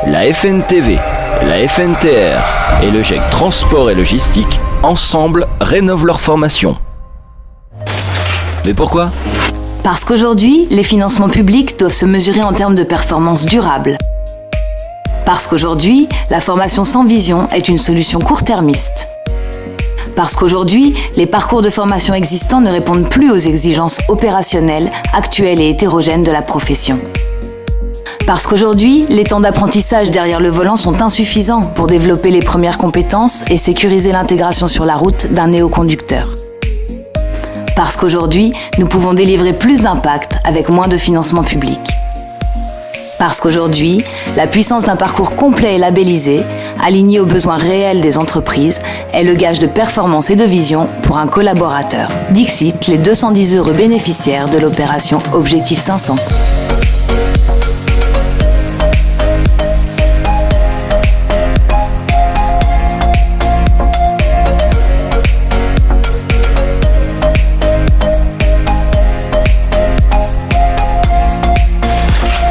La FNTV, la FNTR et le GIEC Transport et Logistique, ensemble, rénovent leur formation. Mais pourquoi ? Parce qu'aujourd'hui, les financements publics doivent se mesurer en termes de performance durable. Parce qu'aujourd'hui, la formation sans vision est une solution court-termiste. Parce qu'aujourd'hui, les parcours de formation existants ne répondent plus aux exigences opérationnelles, actuelles et hétérogènes de la profession. Parce qu'aujourd'hui, les temps d'apprentissage derrière le volant sont insuffisants pour développer les premières compétences et sécuriser l'intégration sur la route d'un néoconducteur. Parce qu'aujourd'hui, nous pouvons délivrer plus d'impact avec moins de financement public. Parce qu'aujourd'hui, la puissance d'un parcours complet et labellisé, aligné aux besoins réels des entreprises, est le gage de performance et de vision pour un collaborateur. Dixit, les 210 heureux bénéficiaires de l'opération Objectif 500.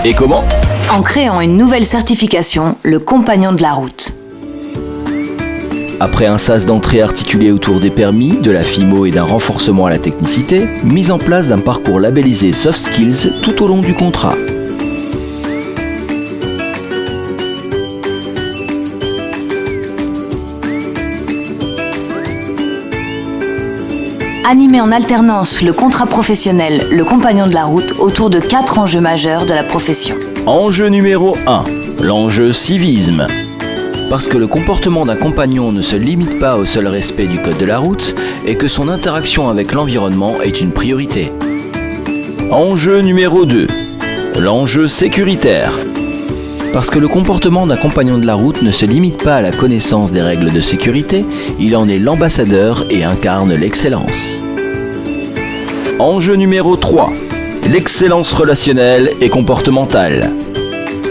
Et comment ? En créant une nouvelle certification, le compagnon de la route. Après un sas d'entrée articulé autour des permis, de la FIMO et d'un renforcement à la technicité, mise en place d'un parcours labellisé Soft Skills tout au long du contrat. Animé en alternance le contrat professionnel, le compagnon de la route, autour de 4 enjeux majeurs de la profession. Enjeu numéro 1, l'enjeu civisme. Parce que le comportement d'un compagnon ne se limite pas au seul respect du code de la route et que son interaction avec l'environnement est une priorité. Enjeu numéro 2, l'enjeu sécuritaire. Parce que le comportement d'un compagnon de la route ne se limite pas à la connaissance des règles de sécurité, il en est l'ambassadeur et incarne l'excellence. Enjeu numéro 3, l'excellence relationnelle et comportementale.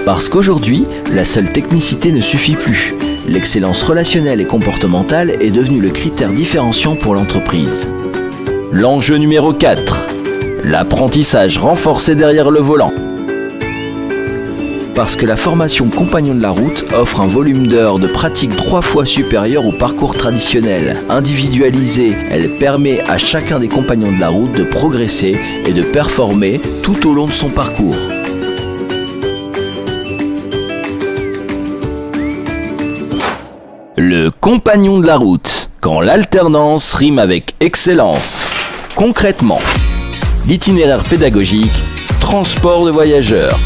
Parce qu'aujourd'hui, la seule technicité ne suffit plus. L'excellence relationnelle et comportementale est devenue le critère différenciant pour l'entreprise. L'enjeu numéro 4, l'apprentissage renforcé derrière le volant. Parce que la formation compagnon de la route offre un volume d'heures de pratique 3 fois supérieur au parcours traditionnel. Individualisée, elle permet à chacun des compagnons de la route de progresser et de performer tout au long de son parcours. Le compagnon de la route, quand l'alternance rime avec excellence. Concrètement, l'itinéraire pédagogique, transport de voyageurs.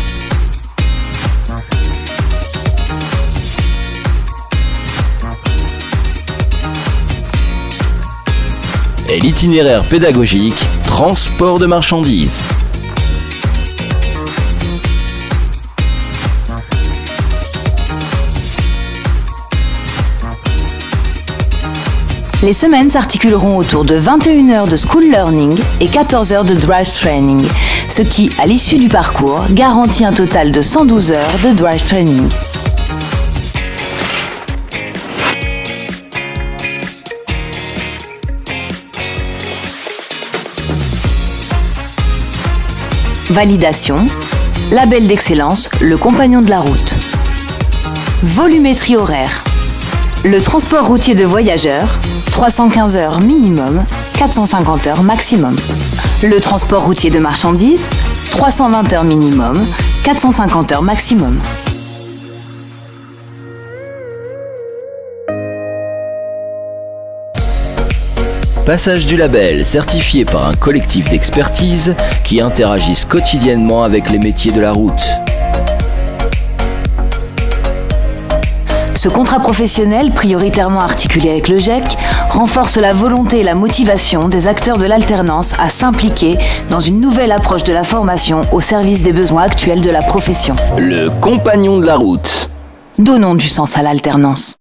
Et l'itinéraire pédagogique, transport de marchandises. Les semaines s'articuleront autour de 21 heures de school learning et 14 heures de drive training, ce qui, à l'issue du parcours, garantit un total de 112 heures de drive training. Validation, label d'excellence, le compagnon de la route. Volumétrie horaire. Le transport routier de voyageurs, 315 heures minimum, 450 heures maximum. Le transport routier de marchandises, 320 heures minimum, 450 heures maximum. Passage du label, certifié par un collectif d'expertise qui interagissent quotidiennement avec les métiers de la route. Ce contrat professionnel, prioritairement articulé avec le GIEC, renforce la volonté et la motivation des acteurs de l'alternance à s'impliquer dans une nouvelle approche de la formation au service des besoins actuels de la profession. Le compagnon de la route. Donnons du sens à l'alternance.